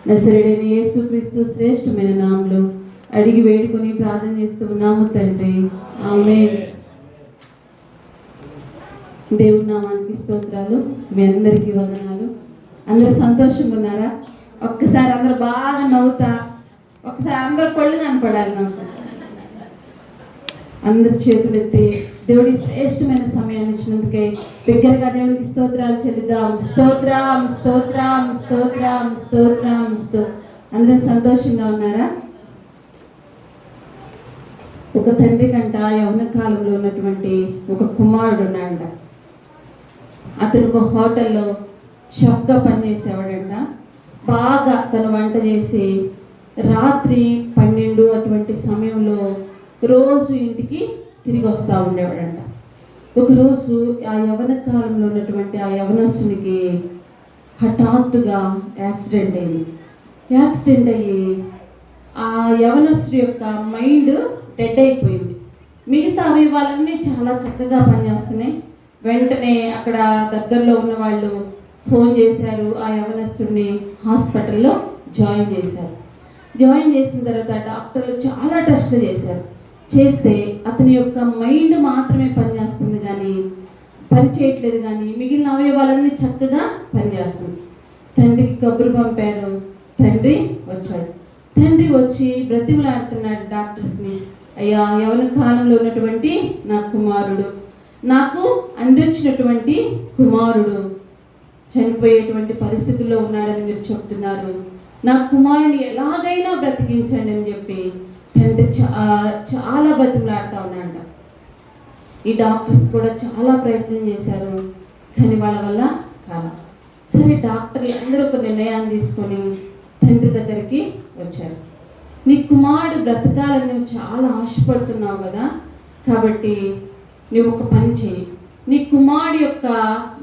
నజరేయుడైన యేసుక్రీస్తు శ్రేష్టమైన నామములో అడిగి వేడుకొని ప్రార్థన చేస్తున్నాము తండ్రి, ఆమేన్. దేవుని నామానికి స్తోత్రాలు. మీ అందరికీ వందనాలు. అందరూ సంతోషంగా ఉన్నారా? ఒక్కసారి అందరూ బాగా నవ్వుతా, ఒకసారి అందరూ పళ్ళు కనపడాలి నాకు. అందరి చేతులు ఎత్తి దేవుడి శ్రేష్టమైన సమయాన్ని ఇచ్చినందుకే బిగ్గరగా దేవునికి స్తోత్రాలు చెల్లిద్దాం. స్తోత్రం, స్తోత్రం, స్తోత్రం, స్తోత్రం, స్తోత్రం. అందరూ సంతోషంగా ఉన్నారా? ఒక తండ్రి కంట యవ్వన కాలంలో ఉన్నటువంటి ఒక కుమారుడు ఉన్నాడంట. అతను ఒక హోటల్లో షెఫ్గా పనిచేసేవాడంట. బాగా తను వంట చేసి రాత్రి 12 అటువంటి సమయంలో రోజు ఇంటికి తిరిగి వస్తూ ఉండేవాడంట. ఒకరోజు ఆ యవ్వన కాలంలో ఉన్నటువంటి ఆ యవ్వనస్తునికి హఠాత్తుగా యాక్సిడెంట్ అయ్యి ఆ యవ్వనస్తుడి యొక్క మైండ్ డెడ్ అయిపోయింది. మిగతా అవయవాలన్నీ చాలా చక్కగా పనిచేస్తున్నాయి. వెంటనే అక్కడ దగ్గరలో ఉన్న వాళ్ళు ఫోన్ చేశారు. ఆ యవ్వనస్తుడిని హాస్పిటల్లో జాయిన్ చేశారు. జాయిన్ చేసిన తర్వాత డాక్టర్లు చాలా టెస్టులు చేస్తే అతని యొక్క మైండ్ మాత్రమే పనిచేస్తుంది, కానీ పని చేయట్లేదు, కానీ మిగిలిన అవయవాలన్నీ చక్కగా పనిచేస్తుంది. తండ్రికి కబురు పంపారు. తండ్రి వచ్చాడు. తండ్రి వచ్చి బ్రతిమలాడుతున్నాడు డాక్టర్స్ని. అయ్యా, యవ్వన కాలంలో ఉన్నటువంటి నా కుమారుడు, నాకు అందించినటువంటి కుమారుడు చనిపోయేటువంటి పరిస్థితుల్లో ఉన్నాడని మీరు చెప్తున్నారు. నా కుమారుని ఎలాగైనా బ్రతికించండి అని చెప్పి తండ్రి చాలా బతిమలాడుతూ ఉన్నాడంట. ఈ డాక్టర్స్ కూడా చాలా ప్రయత్నం చేశారు, కానీ వాళ్ళ వల్ల కాదు. సరే, డాక్టర్లు అందరూ ఒక నిర్ణయాన్ని తీసుకొని తండ్రి దగ్గరికి వచ్చారు. నీ కుమారుడు బ్రతకాలని నువ్వు చాలా ఆశపడుతున్నావు కదా, కాబట్టి నువ్వు ఒక పని చేయి. నీ కుమారుడు యొక్క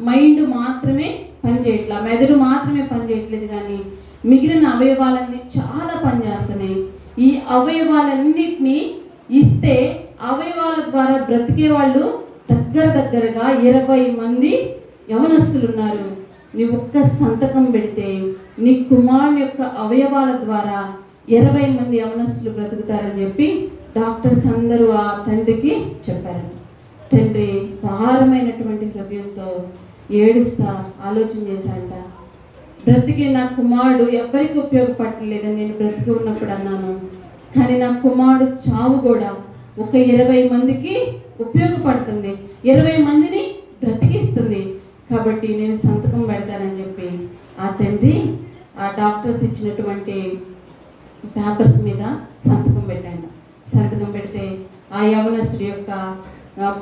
మైండ్ మాత్రమే పనిచేయట్లా, మెదడు మాత్రమే పనిచేయట్లేదు, కానీ మిగిలిన అవయవాలన్నీ చాలా పనిచేస్తున్నాయి. ఈ అవయవాలన్నిటినీ ఇస్తే అవయవాల ద్వారా బ్రతికే వాళ్ళు దగ్గరగా 20 మంది యవనస్తులు ఉన్నారు. నీ ఒక్క సంతకం పెడితే నీ కుమారుని యొక్క అవయవాల ద్వారా 20 మంది యవనస్తులు బ్రతుకుతారని చెప్పి డాక్టర్స్ అందరూ ఆ తండ్రికి చెప్పారంట. తండ్రి భారమైనటువంటి హృదయంతో ఏడుస్తా ఆలోచన చేశాడంట. బ్రతికి నా కుమారుడు ఎవరికి ఉపయోగపడలేదని నేను బ్రతికి ఉన్నప్పుడు అన్నాను, కానీ నా కుమారుడు చావు కూడా ఒక 20 మందికి ఉపయోగపడుతుంది, 20 మందిని బ్రతికిస్తుంది, కాబట్టి నేను సంతకం పెడతానని చెప్పి ఆ తండ్రి ఆ డాక్టర్స్ ఇచ్చినటువంటి పేపర్స్ మీద సంతకం పెట్టాడు. సంతకం పెడితే ఆ యవనస్తుడి యొక్క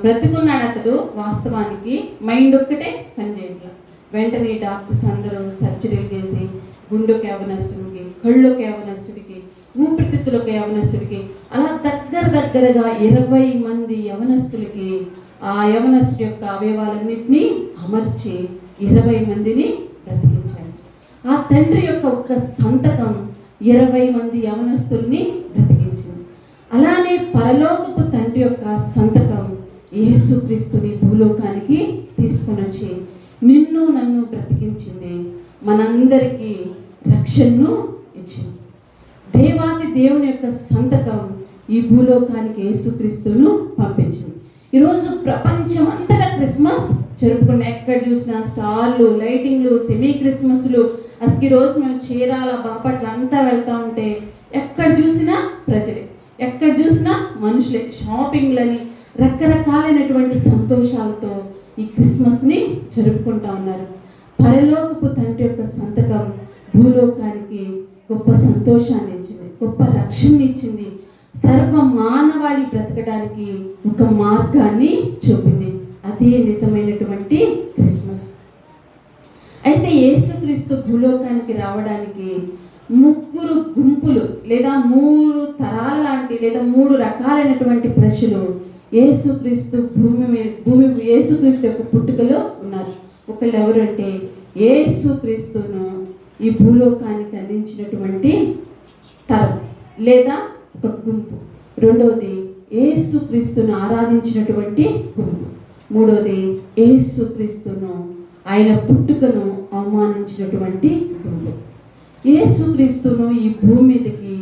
బ్రతికున్నాడు అతడు, వాస్తవానికి మైండ్ ఒక్కటే పనిచేయట్లేదు. వెంటనే డాక్టర్స్ అందరూ సర్జరీలు చేసి గుండెకి యవనస్తుడికి, కళ్ళకి యవనస్తుడికి, ఊపిరితిత్తులకు యవనస్తుడికి, అలా దగ్గరగా 20 మంది యవనస్తులకి ఆ యవనస్తుడి యొక్క అవయవాలన్నింటినీ అమర్చి 20 మందిని బ్రతికించాడు. ఆ తండ్రి యొక్క ఒక్క సంతకం 20 మంది యవనస్తుల్ని బ్రతికించింది. అలానే పరలోకపు తండ్రి యొక్క సంతకం యేసుక్రీస్తుని భూలోకానికి తీసుకొని వచ్చి నిన్ను నన్ను బ్రతికించింది, మనందరికీ రక్షణను ఇచ్చింది. దేవాది దేవుని యొక్క సంతకం ఈ భూలోకానికి యేసుక్రీస్తును పంపించింది. ఈరోజు ప్రపంచం అంతటా క్రిస్మస్ జరుపుకున్న, ఎక్కడ చూసినా స్టార్లు, లైటింగ్లు, సెమీ క్రిస్మస్లు. అసలు ఈరోజు మేము చీరాల, బాపట్ల అంతా వెళ్తూ ఉంటే ఎక్కడ చూసినా ప్రజలే, ఎక్కడ చూసినా మనుషులే, షాపింగ్లని, రకరకాలైనటువంటి సంతోషాలతో ఈ క్రిస్మస్ని జరుపుకుంటా ఉన్నారు. పరలోకపు తండ్రి యొక్క సంతకం భూలోకానికి గొప్ప సంతోషాన్ని ఇచ్చింది, గొప్ప రక్షణ ఇచ్చింది, సర్వ మానవాళి బ్రతకడానికి ఒక మార్గాన్ని చూపింది. అదే నిజమైనటువంటి క్రిస్మస్. అయితే యేసుక్రీస్తు భూలోకానికి రావడానికి 3 గుంపులు లేదా 3 తరాల లాంటి లేదా 3 రకాలైనటువంటి ప్రజలు యేసుక్రీస్తు యేసుక్రీస్తు యొక్క పుట్టుకలో ఉన్నారు. ఒకళ్ళు ఎవరంటే యేసుక్రీస్తును ఈ భూలోకానికి అందించినటువంటి తరం లేదా ఒక గుంపు. రెండవది యేసుక్రీస్తును ఆరాధించినటువంటి గుంపు. మూడవది యేసుక్రీస్తును ఆయన పుట్టుకను అవమానించినటువంటి గుంపు. యేసుక్రీస్తును ఈ భూమి మీదకి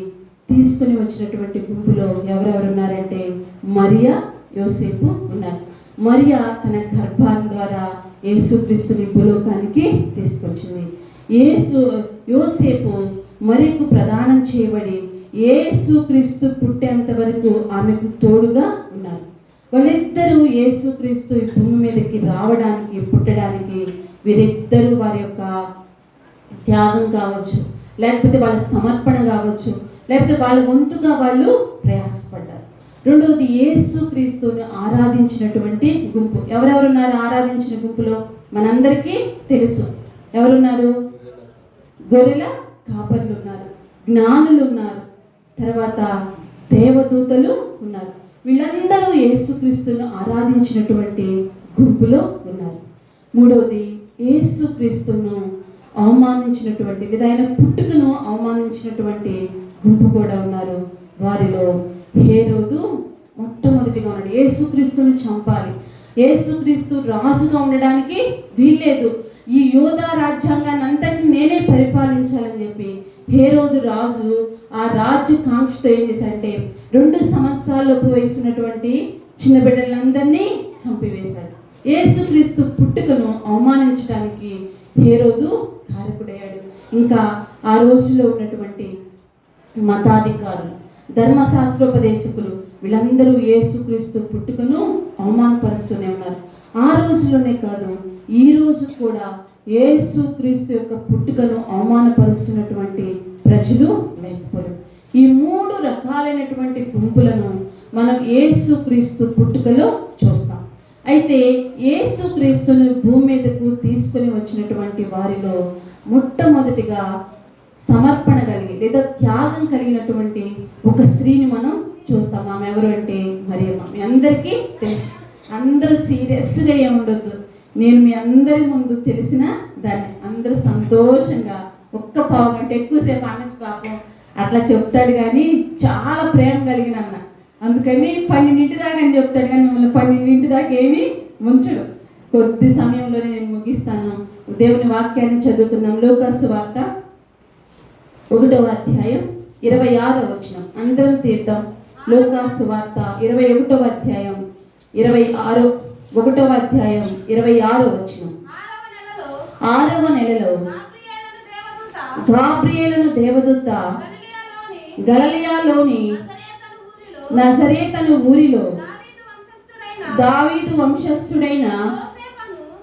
తీసుకుని వచ్చినటువంటి గుంపులో ఎవరెవరు ఉన్నారంటే మరియా, యోసేపు ఉన్నారు. మరియా తన గర్భాన్ని ద్వారా యేసుక్రీస్తుని భూలోకానికి తీసుకొచ్చింది. యోసేపు మరియకు ప్రదానం చేయబడి యేసుక్రీస్తు పుట్టేంత వరకు ఆమెకు తోడుగా ఉన్నారు. వాళ్ళిద్దరూ యేసుక్రీస్తు ఈ భూమి మీదకి రావడానికి, పుట్టడానికి వీరిద్దరూ వారి యొక్క త్యాగం కావచ్చు, లేకపోతే వాళ్ళ సమర్పణ కావచ్చు, లేకపోతే వాళ్ళ వంతుగా వాళ్ళు ప్రయాసపడ్డారు. రెండవది, యేసుక్రీస్తుని ఆరాధించినటువంటి గుంపు. ఎవరెవరున్నారు ఆరాధించిన గుంపులో? మనందరికీ తెలుసు. ఎవరున్నారు? గొర్రెల కాపర్లు ఉన్నారు, జ్ఞానులు ఉన్నారు, తర్వాత దేవదూతలు ఉన్నారు. వీళ్ళందరూ యేసుక్రీస్తును ఆరాధించినటువంటి గుంపులో ఉన్నారు. మూడవది, యేసుక్రీస్తును అవమానించినటువంటి లేదా ఆయన పుట్టుకను అవమానించినటువంటి గుంపు కూడా ఉన్నారు. వారిలో హేరోదు మొట్టమొదటిగా ఉన్నాడు. యేసుక్రీస్తుని చంపాలి, యేసుక్రీస్తు రాజుగా ఉండడానికి వీల్లేదు, ఈ యోధా రాజ్యాంగాన్ని అంతటిని నేనే పరిపాలించాలని చెప్పి హేరోదు రాజు ఆ రాజ్య కాంక్షతో ఏం చేశాడంటే 2 సంవత్సరాలలోపు వయసున్నటువంటి చిన్న బిడ్డలందరినీ చంపివేశాడు. యేసుక్రీస్తు పుట్టుకను అవమానించడానికి హేరోదు కారకుడయ్యాడు. ఇంకా ఆ రోజుల్లో ఉన్నటువంటి మతాధికారులు, ధర్మశాస్త్రోపదేశకులు వీళ్ళందరూ యేసుక్రీస్తు పుట్టుకను అవమానపరుస్తూనే ఉన్నారు. ఆ రోజులోనే కాదు, ఈ రోజు కూడా యేసుక్రీస్తు యొక్క పుట్టుకను అవమానపరుస్తున్నటువంటి ప్రజలు లేకపోలేదు. ఈ 3 రకాలైనటువంటి గుంపులను మనం యేసుక్రీస్తు పుట్టుకలో చూస్తాం. అయితే యేసుక్రీస్తును భూమి మీదకు తీసుకుని వచ్చినటువంటి వారిలో మొట్టమొదటిగా సమర్పణ కలిగి లేదా త్యాగం కలిగినటువంటి ఒక స్త్రీని మనం చూస్తాం. ఆమె ఎవరు అంటే మరియమ్మ. మీ అందరికీ తెలుసు. అందరూ సీరియస్గా ఏమి ఉండొద్దు, నేను మీ అందరి ముందు తెలిసిన దాన్ని. అందరూ సంతోషంగా ఒక్క పావు గంట ఎక్కువసేపు ఆమె పాపం అట్లా చెప్తాడు, కానీ చాలా ప్రేమ కలిగిన అన్న. అందుకని 12 దాకా అని చెప్తాడు, కానీ మిమ్మల్ని 12 దాకా ఏమీ ఉంచడు. కొద్ది సమయంలోనే నేను ముగిస్తాను. దేవుని వాక్యాన్ని చదువుకుందాం. లూకా సువార్త 1వ అధ్యాయం 26వ వచనం అందరం తీద్దాం. లూకా సువార్త 21వ అధ్యాయం 1వ అధ్యాయం 26వ వచనం. 6వ నెలలో గాబ్రియేలును దేవదూత గలిలయలోని నజరేతను ఊరిలో దావీదు వంశస్థుడైన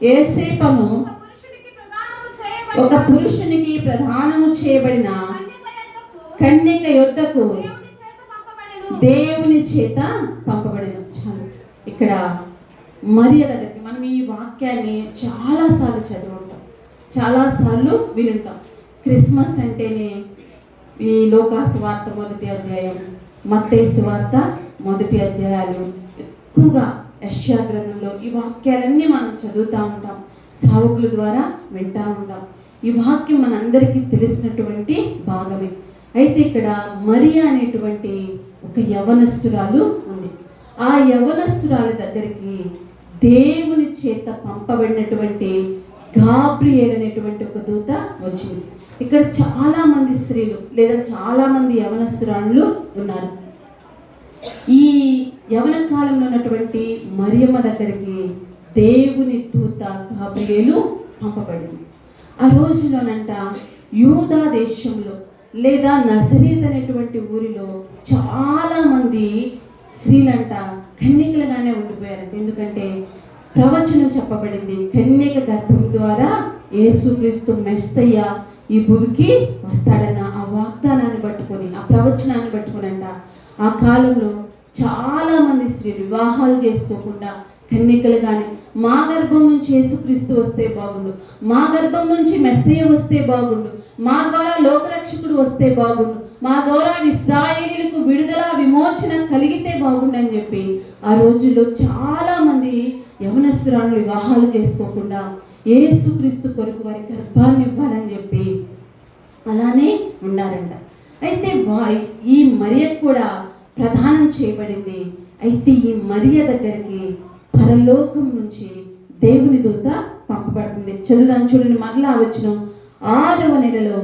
యోసేపును ఒక పురుషునికి ప్రదానము చేయబడిన కన్యక యొద్దకు దేవుని చేత పంపబడిన. ఇక్కడ మరియ దగ్గరికి మనం ఈ వాక్యాన్ని చాలాసార్లు చదివి ఉంటాం, చాలాసార్లు వినుంటాం. క్రిస్మస్ అంటేనే ఈ లూకా సువార్త 1వ అధ్యాయం, మత్తయి సువార్త 1వ అధ్యాయాలు, ఎక్కువగా యెషయా గ్రంథంలో ఈ వాక్యాలన్నీ మనం చదువుతూ ఉంటాం, సేవకుల ద్వారా వింటూ ఉంటాం. ఈ వాక్యం మనందరికీ తెలిసినటువంటి భాగమే. అయితే ఇక్కడ మరియా అనేటువంటి ఒక యవనస్తురాలు ఉంది. ఆ యవనస్తురాలి దగ్గరికి దేవుని చేత పంపబడినటువంటి గాబ్రియేలు అనేటువంటి ఒక దూత వచ్చింది. ఇక్కడ చాలా మంది స్త్రీలు లేదా చాలా మంది యవనస్తురాళ్ళు ఉన్నారు. ఈ యవన కాలంలో ఉన్నటువంటి మరియమ్మ దగ్గరికి దేవుని దూత గాబ్రియేలు పంపబడింది. ఆ రోజులోనంట యూదా దేశంలో లేదా నజరేత్ అనేటువంటి ఊరిలో చాలా మంది స్త్రీలంట కన్యకలుగానే ఉండిపోయారంట. ఎందుకంటే ప్రవచనం చెప్పబడింది, కన్యక గర్భం ద్వారా యేసుక్రీస్తు మెస్సయ్య ఈ భూమికి వస్తాడన్న ఆ వాగ్దానాన్ని పట్టుకొని, ఆ ప్రవచనాన్ని పట్టుకొని అంట ఆ కాలంలో చాలా మంది స్త్రీలు వివాహాలు చేసుకోకుండా కన్యకలుగానే, మా గర్భం నుంచి యేసుక్రీస్తు వస్తే బాగుండు, మా గర్భం నుంచి మెస్సయ్య వస్తే బాగుండు, మా ద్వారా లోకరక్షకుడు వస్తే బాగుండు, మా ద్వారా ఇశ్రాయేలీయులకు విడుదల విమోచన కలిగితే బాగుండు అని చెప్పి ఆ రోజుల్లో చాలా మంది యవనస్తురాలు వివాహాలు చేసుకోకుండా యేసుక్రీస్తు కొరకు వారి గర్భాన్ని ఇవ్వాలని చెప్పి అలానే ఉన్నారంట. అయితే ఈ మరియ కూడా ప్రదానం చేయబడింది. అయితే ఈ మరియ దగ్గరికి పరలోకం నుంచి దేవుని దూత పంపబడుతుంది. చదువుదాం చూడండి. మరలా వచనం 6వ నెలలో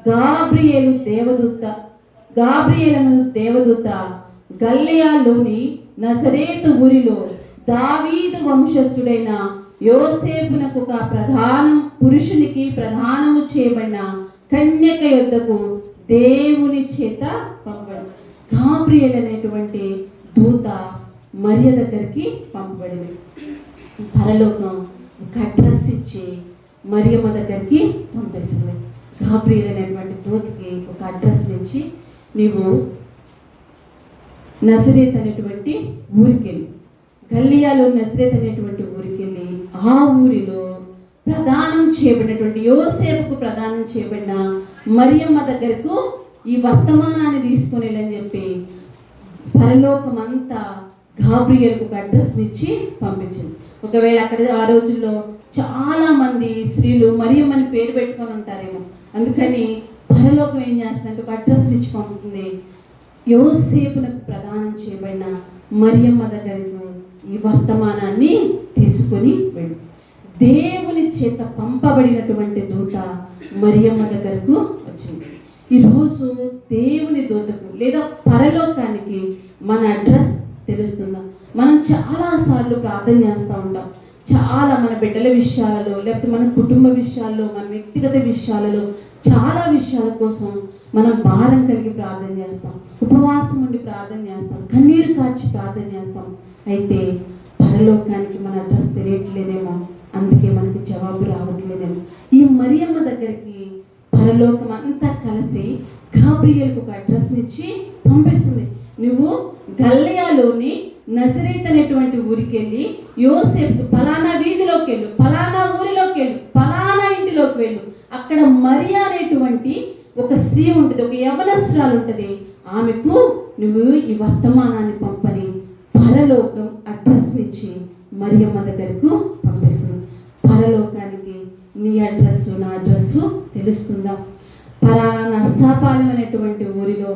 గాబ్రియేలును దేవదూత గలిలయలోని నజరేతు ఊరిలో దావీదు వంశస్థుడైన యోసేపునకు ఒక ప్రధాన పురుషునికి ప్రధానము చేయబడిన కన్యక యొద్దకు దేవుని చేత పంపబడి. గాబ్రియేలు అనేటువంటి దూత మరియ దగ్గరికి పంపబడింది. పరలోకం ఒక అడ్రస్ ఇచ్చి మరియమ్మ దగ్గరికి పంపిస్తుంది. గాబ్రియేలు అనేటువంటి దూతకి ఒక అడ్రస్ నుంచి, నీవు నజరేత్ అనేటువంటి ఊరికెళ్ళి, గలిలయలో నజరేత్ అనేటువంటి ఊరికెళ్ళి, ఆ ఊరిలో ప్రదానం చేయబడినటువంటి యోసేపుకు ప్రదానం చేయబడిన మరియమ్మ దగ్గరకు ఈ వర్తమానాన్ని తీసుకొని వెళ్ళని చెప్పి పరలోకం అంతా గాబ్రియేలుకు ఒక అడ్రస్ ఇచ్చి పంపించింది. ఒకవేళ అక్కడ ఆ రోజుల్లో చాలా మంది స్త్రీలు మరియమ్మని పేరు పెట్టుకొని ఉంటారేమో, అందుకని పరలోకం ఏం చేస్తుందంటే ఒక అడ్రస్ ఇచ్చి పంపుతుంది. యోసేపునకు ప్రదానం చేయబడిన మరియమ్మ దగ్గరకు ఈ వర్తమానాన్ని తీసుకొని వెళ్ళు. దేవుని చేత పంపబడినటువంటి దూత మరియమ్మ దగ్గరకు వచ్చింది. ఈరోజు దేవుని దూతకు లేదా పరలోకానికి మన అడ్రస్ తెలుస్తుందా? మనం చాలాసార్లు ప్రార్థన చేస్తూ ఉంటాం. చాలా మన బిడ్డల విషయాలలో, లేకపోతే మన కుటుంబ విషయాల్లో, మన వ్యక్తిగత విషయాలలో చాలా విషయాల కోసం మనం భారం కలిగి ప్రార్థన చేస్తాం, ఉపవాసం ఉండి ప్రార్థన చేస్తాం, కన్నీరు కార్చి ప్రార్థన చేస్తాం. అయితే పరలోకానికి మన అడ్రస్ తెలియట్లేదేమో, అందుకే మనకి జవాబు రావట్లేదేమో. ఈ మరియమ్మ దగ్గరికి పరలోకం అంతా కలిసి గాబ్రియేలుకు ఒక అడ్రస్ ఇచ్చి పంపిస్తుంది. నువ్వు గలిలయలోని నజరేత్ అనేటువంటి ఊరికి వెళ్ళి యోసేపు పలానా వీధిలోకి వెళ్ళు, పలానా ఊరిలోకి వెళ్ళు, పలానా ఇంటిలోకి వెళ్ళు. అక్కడ మరియ అనేటువంటి ఒక స్త్రీ ఉంటుంది, ఒక యవనస్తురాలు ఉంటుంది. ఆమెకు నువ్వు ఈ వర్తమానాన్ని పంపని పరలోకం అడ్రస్ ఇచ్చి మరియమ్మ దగ్గరకు పంపిస్తుంది. పరలోకానికి నీ అడ్రస్సు నా అడ్రస్సు తెలుస్తుందా? పలానా నర్సాపాలెం అనేటువంటి ఊరిలో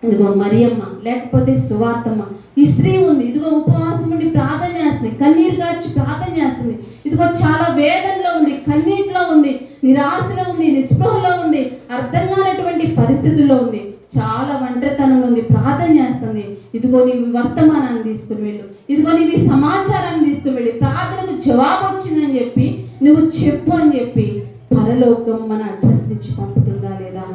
ఇదిగో మరియమ్మ లేకపోతే సువార్తమ్మ ఈ స్త్రీ ఉంది, ఇదిగో ఉపవాసం ఉండి ప్రార్థన చేస్తుంది, కన్నీరు కార్చి ప్రార్థన చేస్తుంది, ఇదిగో చాలా వేదనలో ఉంది, కన్నీటిలో ఉంది, నిరాశలో ఉంది, నిస్పృహలో ఉంది, అర్థం కానటువంటి పరిస్థితుల్లో ఉంది, చాలా ఒంటరితనంలో ఉంది, ప్రార్థన చేస్తుంది. ఇదిగో నీవు వర్తమానాన్ని తీసుకుని వెళ్ళు, ఇదిగో నీవు సమాచారాన్ని తీసుకుని వెళ్ళి ప్రార్థనకు జవాబు వచ్చిందని చెప్పి నువ్వు చెప్పు అని చెప్పి పరలోకం మన అడ్రస్ ఇచ్చి పంపుతుందా లేదా?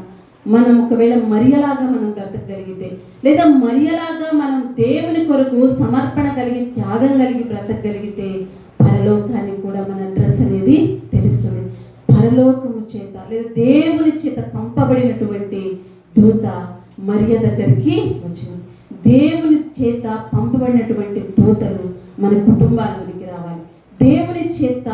మనం ఒకవేళ మరియలాగా మనం బ్రతకగలిగితే, లేదా మరియలాగా మనం దేవుని కొరకు సమర్పణ కలిగి త్యాగం కలిగి బ్రతకగలిగితే పరలోకానికి కూడా మన అడ్రస్ అనేది తెలుస్తుంది. పరలోకము చేత లేదా దేవుని చేత పంపబడినటువంటి దూత మరియ దగ్గరికి వచ్చింది. దేవుని చేత పంపబడినటువంటి దూతలు మన కుటుంబాలకి రావాలి. దేవుని చేత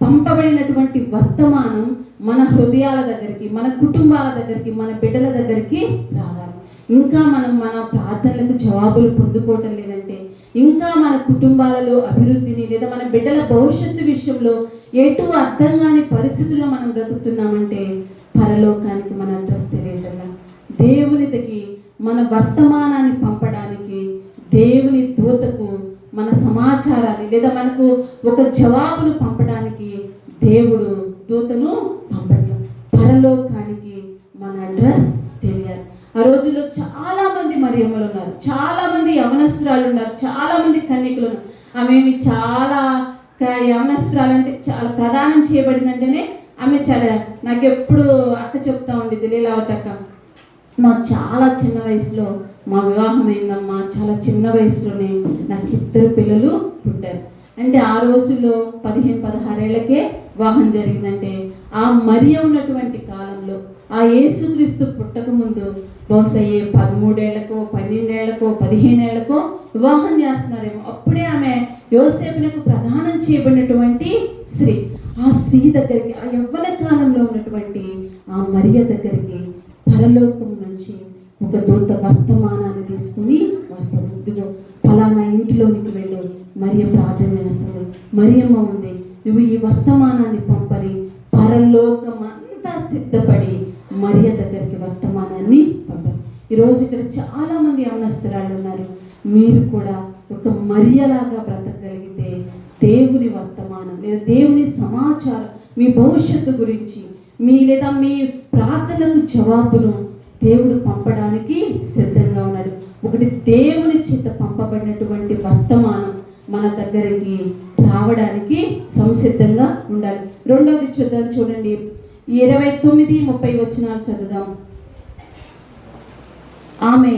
పంపబడినటువంటి వర్తమానం మన హృదయాల దగ్గరికి, మన కుటుంబాల దగ్గరికి, మన బిడ్డల దగ్గరికి రావాలి. ఇంకా మనం మన ప్రార్థనలకు జవాబులు పొందుకోవటం లేదంటే, ఇంకా మన కుటుంబాలలో అభివృద్ధిని లేదా మన బిడ్డల భవిష్యత్తు విషయంలో ఎటు అర్థం కాని పరిస్థితుల్లో మనం బ్రతుకుతున్నామంటే పరలోకానికి మన అడ్రస్ తెలియటల్లా. దేవునికి మన వర్తమానాన్ని పంపడానికి దేవుని దూతకు మన సమాచారాన్ని లేదా మనకు ఒక జవాబును పంపడానికి దేవుడు దూతను పంపడం. పరలోకానికి మన అడ్రస్ తెలియాలి. ఆ రోజుల్లో చాలా మంది మరియమ్మలు ఉన్నారు, చాలా మంది యవనస్తురాలు ఉన్నారు, చాలా మంది కన్యకులు ఉన్నారు. ఆమె చాలా యవనస్తురాలు అంటే చాలా ప్రదానం చేయబడిందంటేనే ఆమె చాలా, నాకు ఎప్పుడు అక్క చెప్తా ఉండేది, లీలావతక్క మాకు చాలా చిన్న వయసులో మా వివాహం అయిందమ్మా, చాలా చిన్న వయసులోనే నాకు 2 పిల్లలు పుట్టారు. అంటే ఆ రోజుల్లో 15-16 ఏళ్ళకే వివాహం జరిగిందంటే ఆ మరియ ఉన్నటువంటి కాలంలో ఆ యేసుక్రీస్తు పుట్టక ముందు బహుశా 13 ఏళ్లకో 12 ఏళ్లకో 15 ఏళ్లకో వివాహం చేస్తున్నారేమో. అప్పుడే ఆమె యోసేపునకు ప్రదానం చేయబడినటువంటి స్త్రీ. ఆ స్త్రీ దగ్గరికి, ఆ యవ్వన కాలంలో ఉన్నటువంటి ఆ మరియ దగ్గరికి పరలోకం నుంచి ఒక దూత వర్తమానాన్ని తీసుకుని వస్తుంది. ఇదిగో ఫలానా ఇంటిలోనికి వెళ్ళు, మరియ ప్రార్థన చేస్తుంది, మరియమ్మ ఉంది, నువ్వు ఈ వర్తమానాన్ని పంపని పరలోకం అంతా సిద్ధపడి మరియ దగ్గరికి వర్తమానాన్ని పంపారు. ఈరోజు ఇక్కడ చాలా మంది యవనస్తురాళ్ళు ఉన్నారు. మీరు కూడా ఒక మరియలాగా బ్రతకగలిగితే దేవుని వర్తమానం లేదా దేవుని సమాచారం మీ భవిష్యత్తు గురించి, మీ లేదా మీ ప్రార్థనకు జవాబును దేవుడు పంపడానికి సిద్ధంగా ఉన్నాడు. ఒకటి, దేవుని చేత పంపబడినటువంటి వర్తమానం మన దగ్గరికి రావడానికి సంసిద్ధంగా ఉండాలి. రెండవది చూద్దాం, చూడండి 29-30 వచనాలు చదువుదాం. ఆమె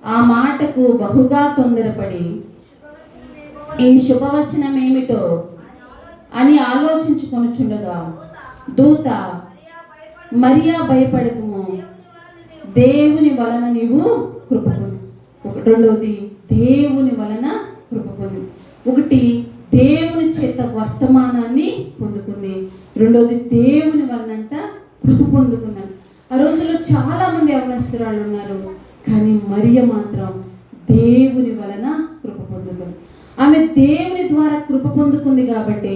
ఆ మాటకు బహుగా తొందరపడి ఈ శుభవచనం ఏమిటో అని ఆలోచించుకొనుచుండగా దూత, మరియా భయపడకుము, దేవుని వలన నీవు కృప పొందు. రెండవది, దేవుని వలన కృప పొంది. ఒకటి, దేవుని చేత వర్తమానాన్ని పొందుకుంది. రెండవది, దేవుని వలనంట కృప పొందుకున్నాను. ఆ రోజుల్లో చాలా మంది యవనస్తురాళ్ళు ఉన్నారు, కానీ మరియ మాత్రం దేవుని వలన కృప పొందుకుంది. ఆమె దేవుని ద్వారా కృప పొందుకుంది కాబట్టి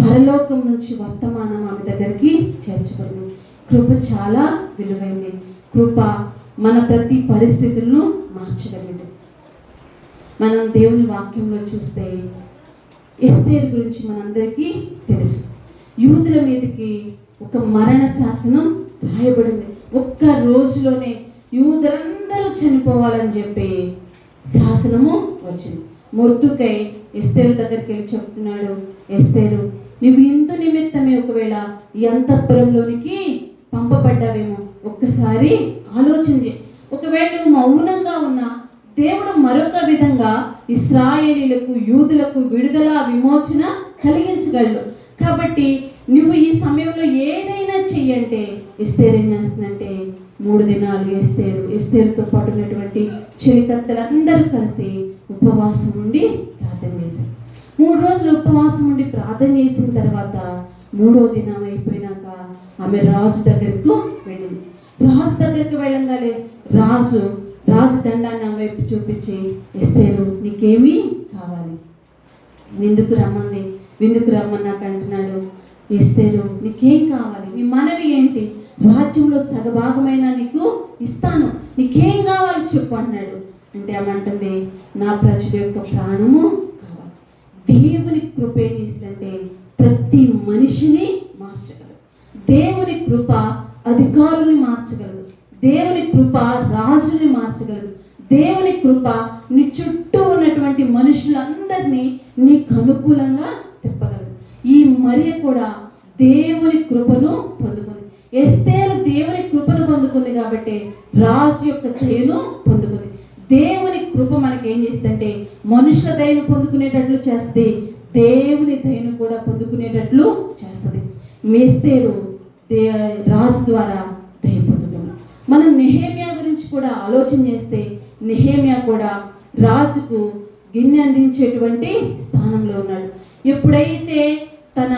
పరలోకం నుంచి వర్తమానం ఆమె దగ్గరికి చేర్చబడింది. కృప చాలా విలువైంది. కృప మన ప్రతి పరిస్థితులను మార్చగలిగింది. మనం దేవుని వాక్యంలో చూస్తే ఎస్తేరు గురించి మనందరికీ తెలుసు. యూదుల మీదకి ఒక మరణ శాసనం రాయబడింది. ఒక్క రోజులోనే యూదులందరూ చనిపోవాలని చెప్పి శాసనము వచ్చింది. మొర్దుకై ఎస్తేరు దగ్గరికి వెళ్ళి చెప్తున్నాడు, ఎస్తేరు, నువ్వు ఇందు నిమిత్తమే ఒకవేళ ఈ అంతఃపురంలోనికి పంపబడ్డావేమో ఒక్కసారి ఆలోచించి, ఒకవేళ నువ్వు మౌనంగా ఉన్నా దేవుడు మరొక విధంగా ఇశ్రాయేలీలకు, యూదులకు విడుదల, విమోచన కలిగించగలడు. కాబట్టి నువ్వు ఈ సమయంలో ఏదైనా చెయ్యంటే ఎస్తేరు ఏం చేస్తుందంటే 3 దినాలు ఎస్తేరుతో పాటు ఉన్నటువంటి చెలికత్తెలందరూ కలిసి ఉపవాసం ఉండి ప్రార్థన చేశారు. 3 రోజులు ఉపవాసం ఉండి ప్రార్థన చేసిన తర్వాత 3వ దినం అయిపోయినాక ఆమె రాజు దగ్గరకు వెళ్ళింది. రాజు దగ్గరికి వెళ్ళంగానే రాజు దండాన్ని ఆమె వైపు చూపించి, ఎస్తేరు, నీకేమీ కావాలి? విందుకు రమ్మన్నాక అంటున్నాడు, ఎస్తేరు, నీకేం కావాలి? నీ మనవి ఏంటి? రాజ్యంలో సగభాగమైన నీకు ఇస్తాను, నీకేం కావాలి చెప్పు అన్నాడు. అంటే ఆమె అంటుంది, నా ప్రజల యొక్క ప్రాణము కావాలి. దేవుని కృప ఏం చేసిందంటే ప్రతి మనిషిని మార్చగలదు. దేవుని కృప అధికారుని మార్చగలదు. దేవుని కృప రాజుని మార్చగలదు. దేవుని కృప నీ చుట్టూ ఉన్నటువంటి మనుషులందరినీ నీకు అనుకూలంగా తిప్పగలదు. ఈ మరియ కూడా దేవుని కృపను పొందుకుంది. ఎస్తేరు దేవుని కృపను పొందుకుంది కాబట్టి రాజు యొక్క దయను పొందుకుంది. దేవుని కృప మనకి ఏం చేస్తుందంటే మనుషుల దయను పొందుకునేటట్లు చేస్తుంది, దేవుని దయను కూడా పొందుకునేటట్లు చేస్తుంది. ఎస్తేరు రాజు ద్వారా దయ పొందుకుంది. మనం నెహెమ్యా గురించి కూడా ఆలోచన చేస్తే నెహెమ్యా కూడా రాజుకు గిన్నె అందించేటువంటి స్థానంలో ఉన్నాడు. ఎప్పుడైతే తన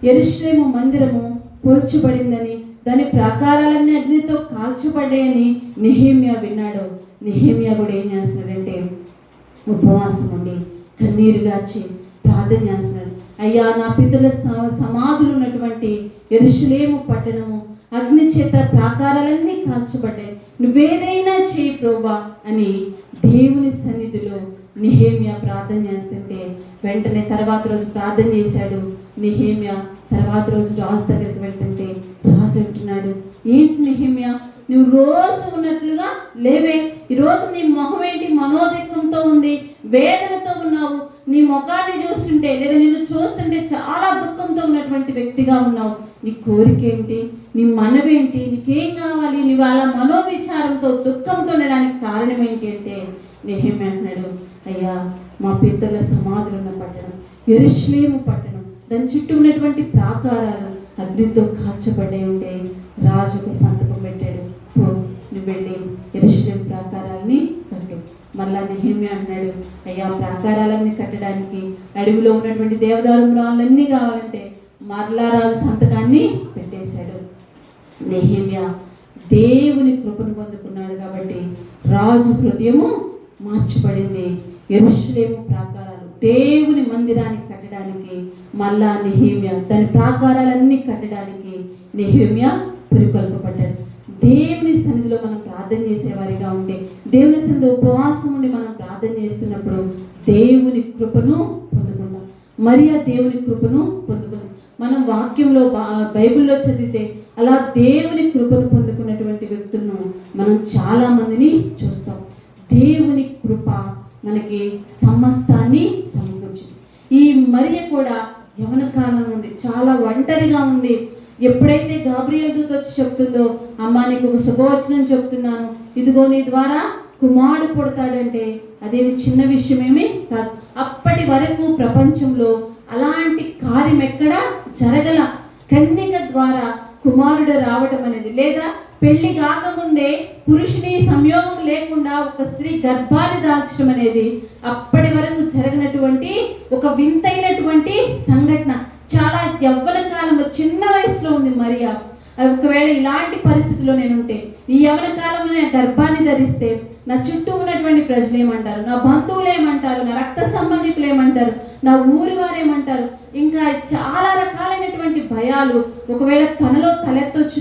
యెరూషలేము మందిరము పొల్చబడిందని, దాని ప్రాకారాలన్నీ అగ్నితో కాల్చబడ్డాయని నెహెమ్యా విన్నాడు. నెహెమ్యా కూడా ఏం చేస్తున్నాడంటే ఉపవాసం ఉండి కన్నీరు గార్చి ప్రార్థన చేస్తున్నాడు. అయ్యా, నా పితరుల సమాధులు ఉన్నటువంటి యెరూషలేము పట్టణము అగ్ని చేత ప్రాకారాలన్నీ కాల్చబడ్డాయి, నువ్వేదైనా చేయి ప్రభువా అని దేవుని సన్నిధిలో నెహెమ్యా ప్రార్థన చేస్తుంటే వెంటనే తర్వాత రోజు ప్రార్థన చేశాడు. నెహెమ్యా తర్వాత రోజు రాజు దగ్గరికి వెళ్తుంటే రాజు అంటున్నాడు, ఏంటి నెహెమ్యా, నువ్వు రోజు ఉన్నట్లుగా లేవే, ఈరోజు నీ ముఖం ఏంటి మనోదికంతో ఉంది, వేదనతో ఉన్నావు, నీ ముఖాన్ని చూస్తుంటే లేదా నిన్ను చూస్తుంటే చాలా దుఃఖంతో ఉన్నటువంటి వ్యక్తిగా ఉన్నావు. నీ కోరిక ఏంటి? నీ మనవేంటి? నీకేం కావాలి? నీవు అలా మనోవిచారంతో దుఃఖంతో ఉండడానికి కారణం ఏంటి అంటే నెహెమ్యా అంటున్నాడు, అయ్యా, మా పితరుల సమాధులు ఉన్న పట్టణం యెరూషలేము పట్టణం, దాని చుట్టూ ఉన్నటువంటి ప్రాకారాలు అగ్నితో కాల్చబడ్డాయి ఉంటే రాజుకు సంతకం పెట్టాడు, నువ్వు వెళ్ళి యెరూషలేము ప్రాకారాలని కట్టు. మళ్ళా నెహెమ్యా అన్నాడు, అయ్యా, ప్రాకారాలన్నీ కట్టడానికి అడవిలో ఉన్నటువంటి దేవదారు మ్రాలన్నీ కావాలంటే మరలా రాజు సంతకాన్ని పెట్టేశాడు. నెహెమ్యా దేవుని కృపను పొందుకున్నాడు కాబట్టి రాజు హృదయము మార్చబడింది. యెరూషలేము ప్రాకారాలు దేవుని మందిరాన్ని కట్టడానికి మళ్ళా నెహెమ్యా దాని ప్రాకారాలన్నీ కట్టడానికి నెహెమ్యా పురికొల్పబడ్డాడు. దేవుని సన్నిధిలో మనం ప్రార్థన చేసేవారిగా ఉంటే, దేవుని సన్నిధిలో ఉపవాసం ఉండి మనం ప్రార్థన చేస్తున్నప్పుడు దేవుని కృపను పొందుకుంటాం. మరియా దేవుని కృపను పొందుకుంది. మనం వాక్యంలో బైబిల్లో చదివితే అలా దేవుని కృపను పొందుకున్నటువంటి వ్యక్తులను మనం చాలా మందిని చూస్తాం. దేవుని కృప మనకి సమస్తాన్ని సమకూర్చింది. ఈ మరియ కూడా యవన కాలం ఉంది, చాలా ఒంటరిగా ఉంది. ఎప్పుడైతే గాబ్రియల్ దూత వచ్చి చెప్తుందో, అమ్మా నీకు ఒక శుభవచనం చెప్తున్నాను, ఇదిగో నీ ద్వారా కుమారుడు పుడతాడంటే అదేమి చిన్న విషయమేమి కాదు. అప్పటి వరకు ప్రపంచంలో అలాంటి కార్యం ఎక్కడా జరగల. కన్యక ద్వారా కుమారుడు రావటం అనేది, లేదా పెళ్లి కాకముందే పురుషుని సంయోగం లేకుండా ఒక స్త్రీ గర్భాన్ని దాల్చడం అనేది అప్పటి వరకు జరగనటువంటి ఒక వింతైనటువంటి సంఘటన. చాలా యవ్వన కాలంలో, చిన్న వయసులో ఉంది మరియా. ఒకవేళ ఇలాంటి పరిస్థితుల్లో నేనుంటే, ఈ యవ్వన కాలంలో నేను గర్భాన్ని ధరిస్తే నా చుట్టూ ఉన్నటువంటి ప్రజలు ఏమంటారు, నా బంధువులు ఏమంటారు, నా రక్త సంబంధికులు ఏమంటారు, నా ఊరి వారు ఏమంటారు, ఇంకా చాలా రకాలైనటువంటి భయాలు ఒకవేళ తనలో తలెత్తొచ్చు.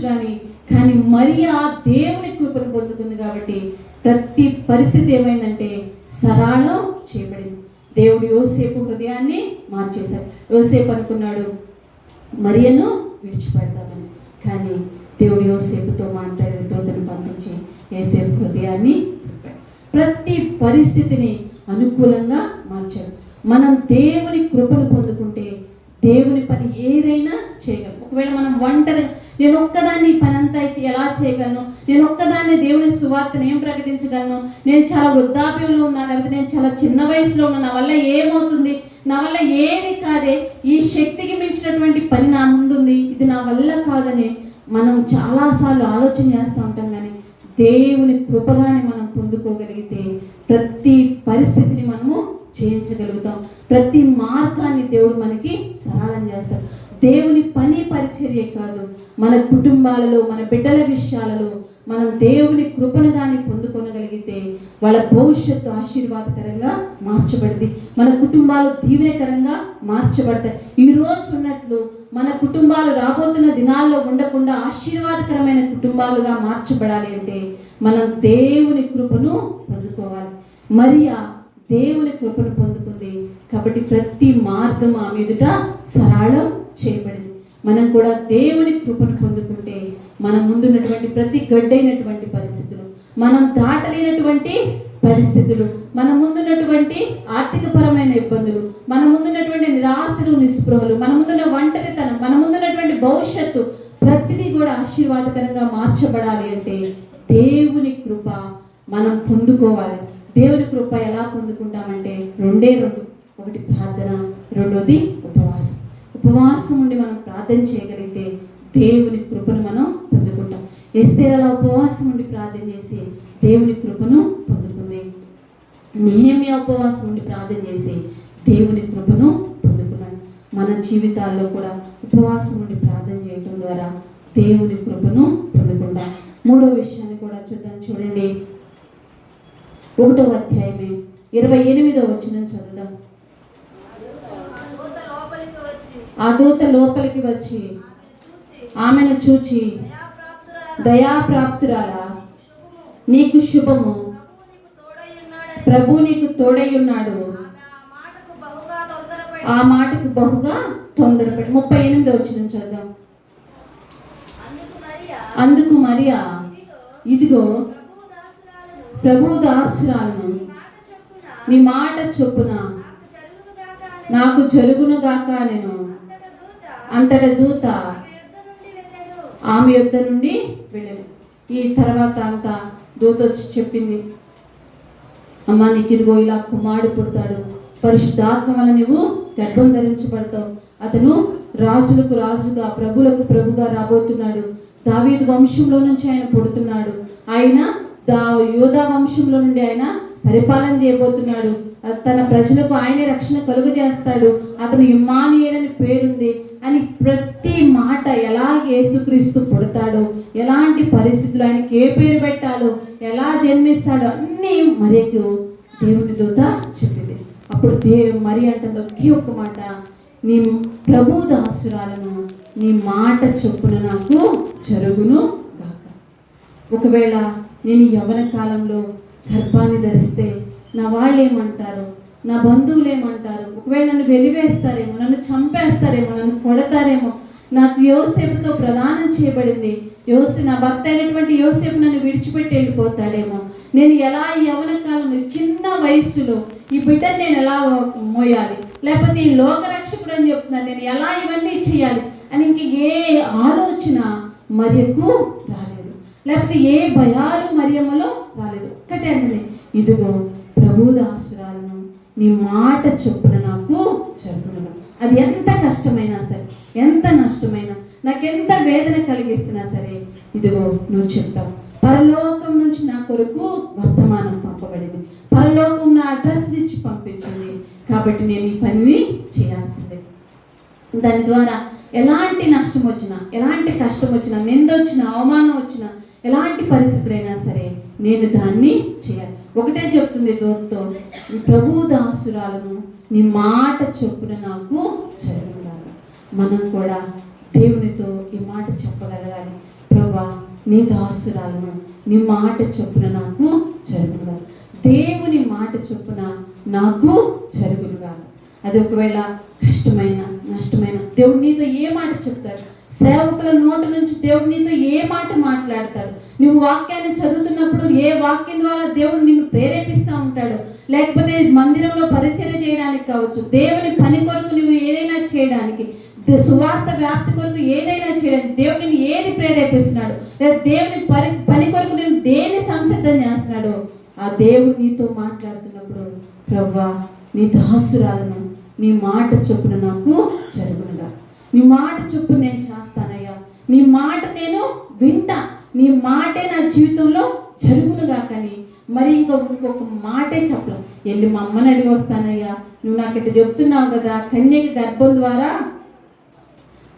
కానీ మరియా దేవుని కృపను పొందుతుంది కాబట్టి ప్రతి పరిస్థితి ఏమైందంటే సరళం చేయబడింది. దేవుడు యోసేపు హృదయాన్ని మార్చేశాడు. యోసేపు అనుకున్నాడు మరియను విడిచిపెడతామని, కానీ దేవుడు యోసేపుతో మాట్లాడే దూతను పంపించి యోసేపు హృదయాన్ని తిప్పాడు. ప్రతి పరిస్థితిని అనుకూలంగా మార్చాడు. మనం దేవుని కృపను పొందుకుంటే దేవుని పని ఏదైనా చేయగలం. ఒకవేళ మనం ఒంటరి, నేను ఒక్కదాన్ని పని అంతా ఎలా చేయగలను, నేను ఒక్కదాన్ని దేవుని సువార్తను ఏం ప్రకటించగలను, నేను చాలా వృద్ధాప్యంలో ఉన్నాను, లేకపోతే నేను చాలా చిన్న వయసులో ఉన్నాను, నా వల్ల ఏమవుతుంది, నా వల్ల ఏది కాదే, ఈ శక్తికి మించినటువంటి పని నా ముందుంది, ఇది నా వల్ల కాదని మనం చాలాసార్లు ఆలోచన చేస్తూ ఉంటాం. కానీ దేవుని కృపగాని మనం పొందుకోగలిగితే ప్రతి పరిస్థితిని మనము చేయించగలుగుతాం. ప్రతి మార్గాన్ని దేవుడు మనకి సరళం చేస్తాడు. దేవుని పని పరిచర్య కాదు, మన కుటుంబాలలో, మన బిడ్డల విషయాలలో మనం దేవుని కృపను కానీ పొందుకొనగలిగితే వాళ్ళ భవిష్యత్తు ఆశీర్వాదకరంగా మార్చబడింది. మన కుటుంబాలు దీవెనకరంగా మార్చబడతాయి. ఈరోజు ఉన్నట్లు మన కుటుంబాలు రాబోతున్న దినాల్లో ఉండకుండా ఆశీర్వాదకరమైన కుటుంబాలుగా మార్చబడాలి అంటే మనం దేవుని కృపను పొందుకోవాలి. మరియా దేవుని కృపను పొందుకుంది కాబట్టి ప్రతి మార్గం ఆమె ఎదుట సరళం చేయబడింది. మనం కూడా దేవుని కృపను పొందుకుంటే మన ముందున్నటువంటి ప్రతి గడ్డైనటువంటి పరిస్థితులు, మనం దాటలేనటువంటి పరిస్థితులు, మన ముందున్నటువంటి ఆర్థికపరమైన ఇబ్బందులు, మన ముందున్నటువంటి నిరాశలు, నిస్పృహలు, మన ముందున్న ఒంటరితనం, మన ముందున్నటువంటి భవిష్యత్తు ప్రతిదీ కూడా ఆశీర్వాదకరంగా మార్చబడాలి అంటే దేవుని కృప మనం పొందుకోవాలి. దేవుని కృప ఎలా పొందుకుంటామంటే రెండే రెండు, ఒకటి ప్రార్థన, రెండోది ఉపవాసం. ఉపవాసం ఉండి మనం ప్రార్థన చేయగలిగితే దేవుని కృపను మనం పొందుకుంటాం. ఎస్తేర్ అలా ఉపవాసం ఉండి ప్రార్థన చేసి దేవుని కృపను పొందుకుంది. నెహెమ్యా ఉపవాసం ఉండి ప్రార్థన చేసి దేవుని కృపను పొందుకున్నాడు. మన జీవితాల్లో కూడా ఉపవాసం ఉండి ప్రార్థన చేయటం ద్వారా దేవుని కృపను పొందుకుంటాం. మూడో విషయాన్ని కూడా చూద్దాం. చూడండి, 1వ అధ్యాయమే 28వ వచనం చదువుదాం. ఆ దూత లోపలికి వచ్చి ఆమెను చూచి, దయాప్రాప్తురాలా, నీకు శుభము, ప్రభు నీకు తోడై ఉన్నాడు. ఆ మాటకు బహుగా తొందరపడి 38వ వచనం చదువుదాం. అందుకు మరియా, ఇదిగో ప్రభు దాసురాలను, నీ మాట చొప్పున నాకు జరుగునుగాక నేను. అంతట దూత ఆమె యొద్ద నుండి వెళ్ళాను. ఈ తర్వాత అంతా దూత వచ్చి చెప్పింది, అమ్మా నీకు ఇదిగో ఇలా కుమారుడు పుడతాడు, పరిశుద్ధాత్మ వల్ల నువ్వు గర్భం ధరించబడతావు, అతను రాజులకు రాజుగా, ప్రభులకు ప్రభుగా రాబోతున్నాడు, దావీదు వంశంలో నుంచి ఆయన పుడుతున్నాడు, ఆయన యోధా వంశంలో నుండి ఆయన పరిపాలన చేయబోతున్నాడు, తన ప్రజలకు ఆయనే రక్షణ కలుగజేస్తాడు, అతను ఇమ్మానుయేలు అని పేరుంది అని ప్రతి మాట, ఎలా యేసుక్రీస్తు పుడతాడో, ఎలాంటి పరిస్థితులు, ఆయనకి ఏ పేరు పెట్టాలో, ఎలా జన్మిస్తాడో అన్నీ మరియకు దేవుని దూత చెప్పింది. అప్పుడు మరి అంటుంది ఒకే ఒక్క మాట, నీ ప్రభు దాసురాలను, నీ మాట చొప్పున నాకు జరుగును గాక. ఒకవేళ నేను యవ్వన కాలంలో గర్భాన్ని ధరిస్తే నా వాళ్ళు ఏమంటారు, నా బంధువులు ఏమంటారు, ఒకవేళ నన్ను వెలివేస్తారేమో, నన్ను చంపేస్తారేమో, నన్ను కొడతారేమో, నాకు యోసేపుతో ప్రదానం చేయబడింది. నా భర్త అయినటువంటి యోసేపు నన్ను విడిచిపెట్టి వెళ్ళిపోతాడేమో, నేను ఎలా ఈ యవ్వన కాలంలో చిన్న వయస్సులో ఈ బిడ్డను నేను ఎలా మోయాలి, లేకపోతే ఈ లోకరక్షకుడు అని చెప్తున్నాను, నేను ఎలా ఇవన్నీ చేయాలి అని ఇంక ఏ ఆలోచన మరియకు రాలేదు, లేకపోతే ఏ భయాలు మరియమ్మలో రాలేదు. ఒక్కటే అన్నది, ఇదిగో ప్రభు దాసురాలను, నీ మాట చొప్పున నాకు జరుగును. అది ఎంత కష్టమైనా సరే, ఎంత నష్టమైనా, నాకెంత వేదన కలిగిస్తున్నా సరే, ఇదిగో నువ్వు చెప్తావు. పరలోకం నుంచి నా కొరకు వర్తమానం పంపబడింది, పరలోకం నా అడ్రస్ ఇచ్చి పంపించింది, కాబట్టి నేను ఈ పని చేయాల్సిందే. దాని ద్వారా ఎలాంటి నష్టం వచ్చినా, ఎలాంటి కష్టం వచ్చినా, నిందొచ్చినా, అవమానం వచ్చినా, ఎలాంటి పరిస్థితులైనా సరే నేను దాన్ని చేయాలి. ఒకటే చెప్తుంది దూతతో, ప్రభు దాసురాలను, నీ మాట చొప్పున నాకు జరుగులాగా. మనం కూడా దేవునితో ఈ మాట చెప్పగలగాలి, ప్రభా నీ దాసురాలను, నీ మాట చొప్పున నాకు జరుగుగా. దేవుని మాట చొప్పున నాకు జరుగులుగా. అది ఒకవేళ కష్టమైన, నష్టమైన, దేవుడు నీతో ఏ మాట చెప్తాడు, సేవకుల నోటి నుంచి దేవుడు నీతో ఏ మాట మాట్లాడతాడు, నువ్వు వాక్యాన్ని చదువుతున్నప్పుడు ఏ వాక్యం ద్వారా దేవుడు నిన్ను ప్రేరేపిస్తూ ఉంటాడు, లేకపోతే మందిరంలో పరిచర్య చేయడానికి కావచ్చు, దేవుని పని కొరకు నువ్వు ఏదైనా చేయడానికి, సువార్త వ్యాప్తి కొరకు ఏదైనా చేయడానికి దేవుడు నిన్ను ఏది ప్రేరేపిస్తున్నాడు, లేదా దేవుని పని కొరకు నేను దేన్ని సంసిద్ధం చేస్తున్నాడు, ఆ దేవుడు నీతో మాట్లాడుతున్నప్పుడు, ప్రభువా నీ దాసురాలను, నీ మాట చొప్పున నాకు జరుగునుగా, నీ మాట చొప్పున నేను చేస్తానయ్యా, నీ మాట నేను వింటా, నీ మాటే నా జీవితంలో జరుగునుగా. కానీ మరి ఇంకొక మాటే చెప్పలేం, వెళ్ళి మా అమ్మని అడిగి వస్తానయ్యా, నువ్వు నాకు ఇట్లా చెప్తున్నావు కదా, కన్యక గర్భం ద్వారా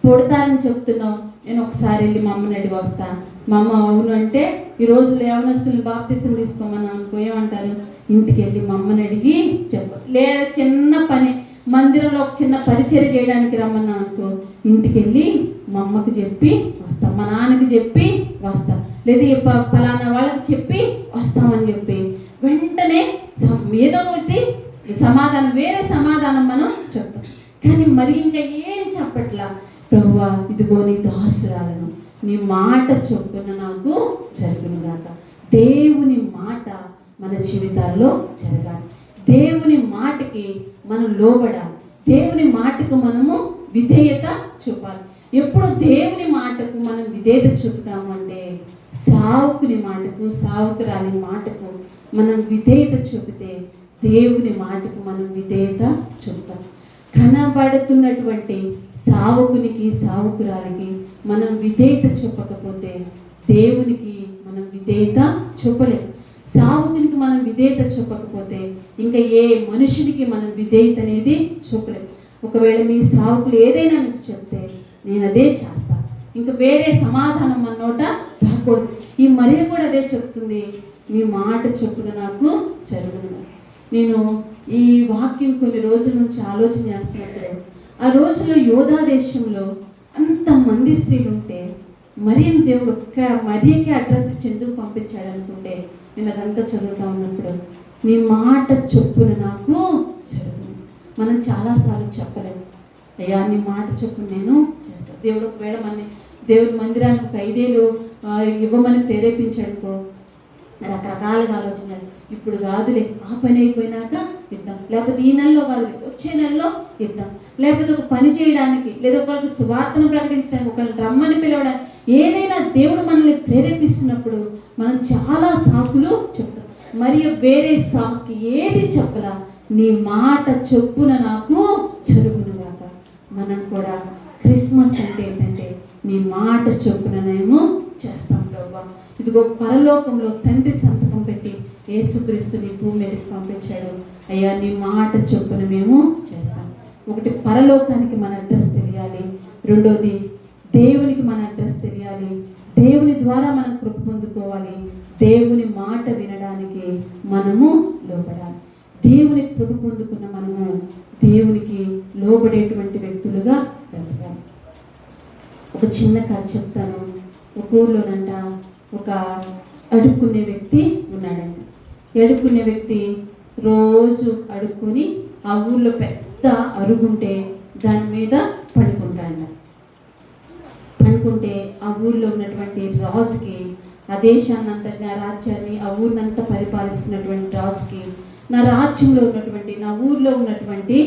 పుడతానని చెప్తున్నావు, నేను ఒకసారి వెళ్ళి మా అమ్మని అడిగి వస్తా. మా అమ్మ అవును అంటే, ఈ రోజులు యవనస్తులు బాప్తిసం తీసుకోమని అనుకో, ఏమంటారు, ఇంటికి వెళ్ళి మా అమ్మని అడిగి చెప్పు. లేదా చిన్న పని, మందిరంలో ఒక చిన్న పరిచర్య చేయడానికి రమ్మన్నా అనుకో, ఇంటికి వెళ్ళి మా అమ్మకి చెప్పి వస్తాం, మా నాన్నకి చెప్పి వస్తాం, లేదా ఫలానా వాళ్ళకి చెప్పి వస్తామని చెప్పి వెంటనే ఏదో ఒకటి సమాధానం, వేరే సమాధానం మనం చెప్తాం. కానీ మరి ఇంకా ఏం చెప్పట్లా, ప్రభువా ఇదిగో నీ దాసురాలను, నీ మాట చొప్పున నాకు జరుగునుగాక. దేవుని మాట మన జీవితాల్లో జరగాలి, దేవుని మాటకి మనం లోబడాలి, దేవుని మాటకు మనము విధేయత చూపాలి. ఎప్పుడు దేవుని మాటకు మనం విధేయత చూపుతాము అంటే, సావుకుని మాటకు, సావుకురాలి మాటకు మనం విధేయత చూపితే దేవుని మాటకు మనం విధేయత చూపుతాం. కనబడుతున్నటువంటి సావకునికి, సావుకురాలికి మనం విధేయత చూపకపోతే దేవునికి మనం విధేయత చూపలేము. సావుకునికి మనం విధేయత చూపకపోతే ఇంకా ఏ మనుషునికి మనం విధేయత అనేది చూపలేము. ఒకవేళ మీ సావుకులు ఏదైనా మీకు చెప్తే నేను అదే చేస్తాను, ఇంకా వేరే సమాధానం మన నోట రాకూడదు. ఈ మరియ కూడా అదే చెప్తుంది, మీ మాట చొప్పున నాకు జరుగును. నేను ఈ వాక్యం కొన్ని రోజుల నుంచి ఆలోచన చేస్తున్నప్పుడు, ఆ రోజుల్లో యోధా దేశంలో అంతమంది స్త్రీలు ఉంటే మరియను దేవుడు ఒక్క మరియకి అడ్రస్ ఇచ్చి ఎందుకు పంపించాడు అనుకుంటే, నేను అదంతా చదువుతా ఉన్నప్పుడు, నీ మాట చొప్పున నాకు జరుగును. మనం చాలాసార్లు చెప్పలేము, అయ్యా నీ మాట చొప్పున నేను చేస్తాను. దేవుడు ఒకవేళ మన దేవుడి మందిరానికి 5 ఏళ్ళు ఇవ్వమని ప్రేరేపించాడుకో, రకరకాలుగా ఆలోచనలు, ఇప్పుడు కాదులే, ఆ పని అయిపోయినాక ఇద్దాం, లేకపోతే ఈ నెలలో కాదులే, వచ్చే నెలలో ఇద్దాం, లేకపోతే ఒక పని చేయడానికి, లేదా ఒకరికి సువార్తను ప్రకటించడానికి, ఒకరిని రమ్మని పిలవడానికి, ఏదైనా దేవుడు మనల్ని ప్రేరేపిస్తున్నప్పుడు మనం చాలా సాకులు చెప్తాం. మరియు వేరే సాకుకి ఏది చెప్పలా, నీ మాట చొప్పున నాకు జరుగునుగాక. మనం కూడా క్రిస్మస్ అంటే ఏంటంటే, నీ మాట చొప్పుననేమో చేస్తాం ప్రభువా. ఇదిగో పరలోకంలో తండ్రి సంతకం పెట్టి యేసుక్రీస్తుని భూమి మీదకి పంపించాడు, అయ్యా నీ మాట చొప్పున మేము చేస్తాం. ఒకటి, పరలోకానికి మన అడ్రస్ తెలియాలి. రెండోది, దేవునికి మన అడ్రస్ తెలియాలి. దేవుని ద్వారా మనం కృప పొందుకోవాలి. దేవుని మాట వినడానికి మనము లోబడాలి. దేవుని కృప పొందుకున్న మనము దేవునికి లోబడేటువంటి వ్యక్తులుగా బ్రతకాలి. ఒక చిన్న కథ చెప్తాను. ఒక ఊర్లోనంట ఒక అడుక్కునే వ్యక్తి ఉన్నాడంట. అడుక్కునే వ్యక్తి రోజు అడుక్కొని ఆ ఊర్లో పెద్ద అరుగుంటే దాని మీద పడుకుంటాడ. అడుక్కుంటే ఆ ఊరిలో ఉన్నటువంటి రాజుకి, ఆ దేశాన్ని అంతటి, ఆ రాజ్యాన్ని, ఆ ఊరినంతా పరిపాలిస్తున్నటువంటి రాజుకి, నా రాజ్యంలో ఉన్నటువంటి, నా ఊరిలో ఉన్నటువంటి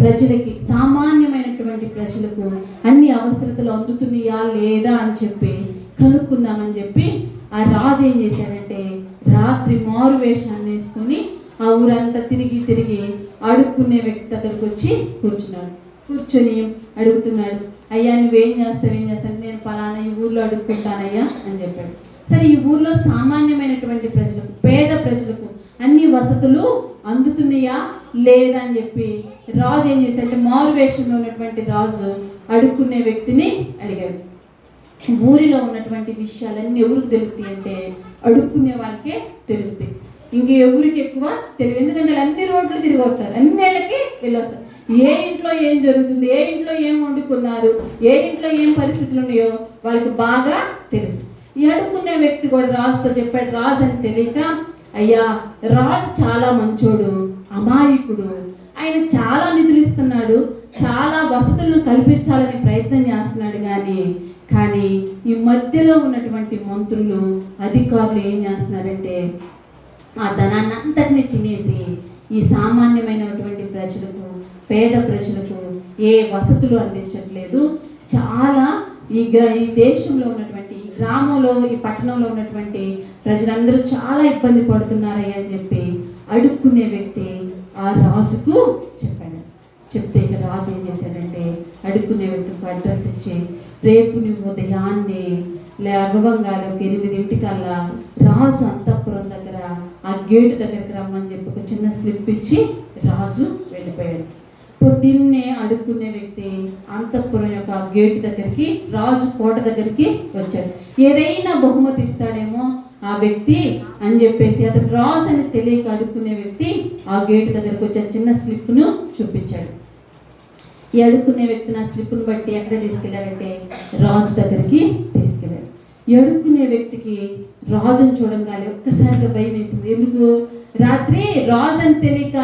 ప్రజలకి, సామాన్యమైనటువంటి ప్రజలకు అన్ని అవసరతలు అందుతున్నాయా లేదా అని చెప్పి కనుక్కుందామని చెప్పి ఆ రాజు ఏం చేశాడంటే, రాత్రి మారు వేషాన్ని వేసుకొని ఆ ఊరంతా తిరిగి తిరిగి అడుక్కునే వ్యక్తి దగ్గరకు వచ్చి కూర్చొని అడుగుతున్నాడు, అయ్యా నువ్వేం చేస్తావు? నేను పలానా ఈ ఊర్లో అడుక్కుంటానయ్యా అని చెప్పాడు. సరే, ఈ ఊర్లో సామాన్యమైనటువంటి ప్రజలకు, పేద ప్రజలకు అన్ని వసతులు అందుతున్నాయా లేదా అని చెప్పి రాజు ఏం చేశాడంటే, మారు వేషంలో ఉన్నటువంటి రాజు అడుక్కునే వ్యక్తిని అడిగాడు. ఊరిలో ఉన్నటువంటి విషయాలన్నీ ఎవరికి తెలుస్తాయి అంటే అడుక్కునే వాళ్ళకే తెలుస్తాయి. ఇంక ఎవరికి ఎక్కువ తెలియదు, ఎందుకంటే అన్ని రోడ్లు తిరిగి వస్తారు, అన్ని ఏళ్ళకి వెళ్ళొస్తారు. ఏ ఇంట్లో ఏం జరుగుతుంది, ఏ ఇంట్లో ఏం వండుకున్నారు, ఏ ఇంట్లో ఏం పరిస్థితులు ఉన్నాయో వాళ్ళకి బాగా తెలుసు. ఈ అడుక్కునే వ్యక్తి కూడా రాజుతో చెప్పాడు. రాజు అని తెలియక, అయ్యా రాజు చాలా మంచోడు, అమాయకుడు, ఆయన చాలా నిధులు ఇస్తున్నాడు, చాలా వసతులను కల్పించాలని ప్రయత్నం చేస్తున్నాడు, కానీ ఈ మధ్యలో ఉన్నటువంటి మంత్రులు, అధికారులు ఏం చేస్తున్నారంటే ఆ ధనాన్ని అంతటినీ తినేసి ఈ సామాన్యమైనటువంటి ప్రజలకు, పేద ప్రజలకు ఏ వసతులు అందించట్లేదు. చాలా ఈ దేశంలో ఉన్నటువంటి, ఈ గ్రామంలో, ఈ పట్టణంలో ఉన్నటువంటి ప్రజలందరూ చాలా ఇబ్బంది పడుతున్నారయ్యా అని చెప్పి అడుక్కునే వ్యక్తి ఆ రాజుకు చెప్పాడు. చెప్తే ఇక రాజు ఏం చేశాడంటే, అడుక్కునే వ్యక్తికి అడ్రస్ ఇచ్చి, రేపు నువ్వు ఉదయాన్నే లేగవంగానే 8 రాజు అంతఃపురం దగ్గర ఆ గేటు దగ్గరికి రమ్మని చెప్పి ఒక చిన్న స్లిప్ ఇచ్చి రాజు వెళ్ళిపోయాడు. పొద్దున్నే అడుక్కునే వ్యక్తి అంతఃపురం యొక్క గేటు దగ్గరికి, రాజు కోట దగ్గరికి వచ్చాడు. ఏదైనా బహుమతి ఇస్తాడేమో ఆ వ్యక్తి అని చెప్పేసి అతను రాజు అని తెలియక అడుక్కునే వ్యక్తి ఆ గేటు దగ్గరికి వచ్చి చిన్న స్లిప్ను చూపించాడు. ఈ అడుక్కునే వ్యక్తి నా స్లిప్ను బట్టి ఎక్కడ తీసుకెళ్లారంటే రాజు దగ్గరికి తీసుకెళ్ళాడు. ఈ అడుక్కునే వ్యక్తికి రాజును చూడంగానే ఒక్కసారిగా భయం వేసింది. ఎందుకు? రాత్రి రాజు అని తెలియక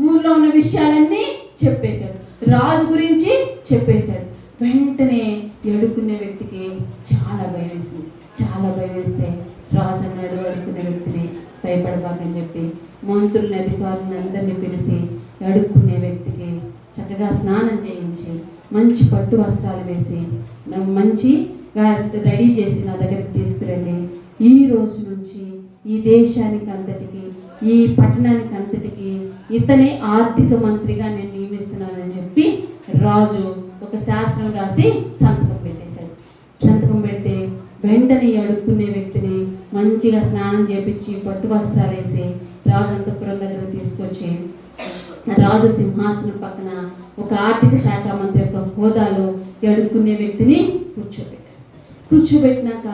ఊర్లో ఉన్న విషయాలన్నీ చెప్పేశాడు, రాజు గురించి చెప్పేశాడు. వెంటనే అడుక్కునే వ్యక్తికి చాలా భయం వేసింది. చాలా భయం వేస్తే రాజు అన్నాడు అడుక్కునే వ్యక్తిని, భయపడబాకని చెప్పి మంత్రులని, అధికారులను అందరినీ పిలిచి అడుక్కునే వ్యక్తికి చక్కగా స్నానం చేయించి, మంచి పట్టు వస్త్రాలు వేసి, మంచిగా రెడీ చేసి నా దగ్గరికి తీసుకురండి. ఈ రోజు నుంచి ఈ దేశానికి అంతటికి, ఈ పట్టణానికి అంతటికి ఇతనే ఆర్థిక మంత్రిగా నేను నియమిస్తున్నానని చెప్పి రాజు ఒక శాస్త్రం రాసి సంతకం పెట్టేశాడు. సంతకం పెడితే వెంటనే అడుక్కునే వ్యక్తిని మంచిగా స్నానం చేపించి, పట్టు వస్త్రాలు వేసి రాజు అంతఃపురం దగ్గర తీసుకొచ్చి రాజు సింహాసనం పక్కన ఒక ఆర్థిక శాఖ మంత్రి యొక్క హోదాలో అడుక్కునే వ్యక్తిని కూర్చోబెట్టినాక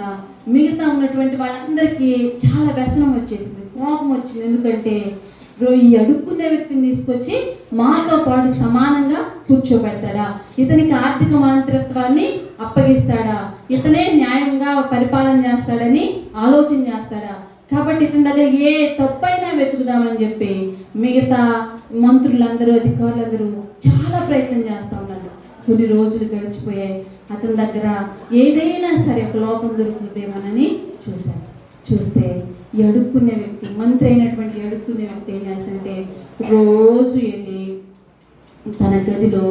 మిగతా ఉన్నటువంటి వాళ్ళందరికీ చాలా వ్యసనం వచ్చేసింది, కోపం వచ్చింది. ఎందుకంటే ఈ అడుక్కునే వ్యక్తిని తీసుకొచ్చి మాతో పాటు సమానంగా కూర్చోబెడతాడా, ఇతనికి ఆర్థిక మంత్రిత్వాన్ని అప్పగిస్తాడా, ఇతనే న్యాయంగా పరిపాలన చేస్తాడని ఆలోచన చేస్తాడా, కాబట్టి ఇతని దగ్గర ఏ తప్పైనా వెతుకుదామని చెప్పి మిగతా మంత్రులందరూ, అధికారులందరూ చాలా ప్రయత్నం చేస్తూ ఉన్నారు. కొన్ని రోజులు గడిచిపోయాయి. అతని దగ్గర ఏదైనా సరే ఒక లోపం దొరుకుతుందేమోనని చూస్తే ఈ అడుక్కునే వ్యక్తి, మంత్రి అయినటువంటి అడుక్కునే వ్యక్తి ఏం చేస్తాడంటే రోజు వెళ్ళి తన గదిలో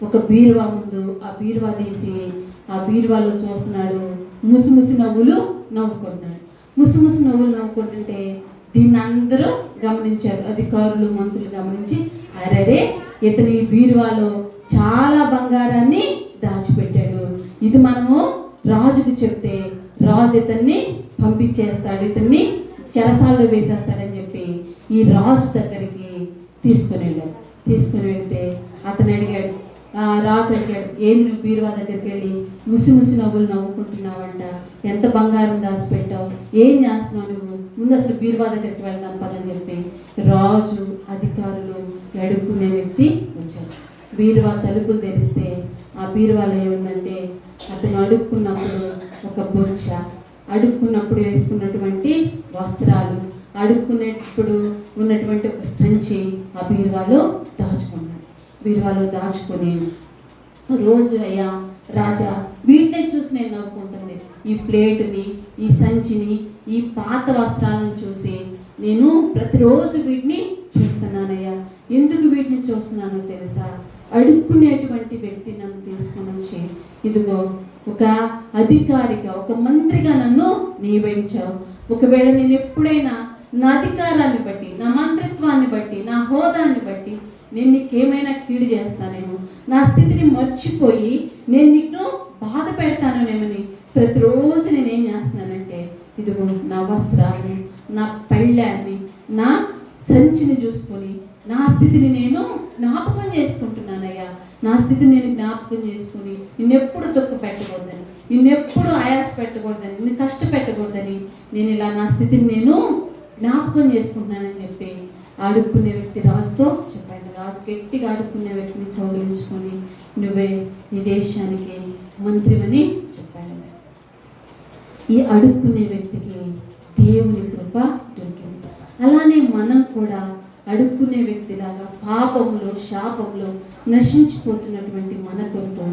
ఒక బీరువా ముందు ఆ బీరువా తీసి ఆ బీరువాలో చూస్తున్నాడు. ముసిముసి నవ్వులు నవ్వుకుంటున్నాడు. ముసిముసి నవ్వులు నవ్వుకుంటుంటే దీన్ని అందరూ గమనించారు, అధికారులు, మంత్రులు గమనించి, అరే ఇతని బీరువాలో చాలా బంగారాన్ని దాచిపెట్టాడు, ఇది మనము రాజుకు చెప్తే రాజు ఇతన్ని పంపించేస్తాడు, ఇతన్ని చెరసాల్లో వేసేస్తాడని చెప్పి ఈ రాజు దగ్గరికి తీసుకుని వెళ్తే అతను అడిగాడు, రాజు అడిగాడు, ఏంది నువ్వు బీరువా దగ్గరికి వెళ్ళి ముసి నవ్వులు నవ్వుకుంటున్నావంట, ఎంత బంగారం దాచిపెట్టావు, ఏం చేస్తున్నావు నువ్వు, ముందు అసలు బీరువా దగ్గరికి వెళ్దాం పదని చెప్పి రాజు, అధికారులు, అడుక్కునే వ్యక్తి వచ్చారు. బీరువా తలుపులు తెరిస్తే ఆ బీరువాలో ఏముందంటే అతను అడుక్కున్నప్పుడు ఒక బొచ్చ, అడుక్కున్నప్పుడు వేసుకున్నటువంటి వస్త్రాలు, అడుక్కునేటప్పుడు ఉన్నటువంటి ఒక సంచి ఆ బీరువాలో దాచుకున్నాడు. బీరువాలో దాచుకొని రోజు అయ్యా రాజా, వీటిని చూసి నేను నవ్వుకుంటుంది. ఈ ప్లేటుని, ఈ సంచిని, ఈ పాత వస్త్రాలను చూసి నేను ప్రతిరోజు వీటిని చూస్తున్నానయ్యా. ఎందుకు వీటిని చూస్తున్నానో తెలుసా? అడుక్కునేటువంటి వ్యక్తి నన్ను తీసుకొని వచ్చి ఇదిగో ఒక అధికారిగా, ఒక మంత్రిగా నన్ను నియమించావు. ఒకవేళ నేను ఎప్పుడైనా నా అధికారాన్ని బట్టి, నా మంత్రిత్వాన్ని బట్టి, నా హోదాన్ని బట్టి నేను నీకేమైనా కీడు చేస్తానేమో, నా స్థితిని మర్చిపోయి నేను నీకు బాధ పెడతానేమని ప్రతిరోజు నేనేం చేస్తున్నానంటే ఇదిగో నా వస్త్రాన్ని, నా పళ్ళాన్ని, నా సంచిని చూసుకొని నా స్థితిని నేను జ్ఞాపకం చేసుకుంటున్నానయ్యా. నా స్థితిని నేను జ్ఞాపకం చేసుకుని నిన్నెప్పుడు తొక్కు పెట్టకూడదని, నిన్నెప్పుడు ఆయాస పెట్టకూడదని, నిన్ను కష్టపెట్టకూడదని నేను ఇలా నా స్థితిని నేను జ్ఞాపకం చేసుకుంటున్నానని చెప్పి అడుక్కునే వ్యక్తి రాజుతో చెప్పండి. రాజు గట్టిగా అడుక్కునే వ్యక్తిని కౌగిలించుకొని నువ్వే ఈ దేశానికి మంత్రివని చెప్పండి. ఈ అడుక్కునే వ్యక్తికి దేవుని కృప దొరికింది. అలానే మనం కూడా అడుక్కునే వ్యక్తిలాగా పాపంలో, శాపంలో నశించిపోతున్నటువంటి మన కొరకు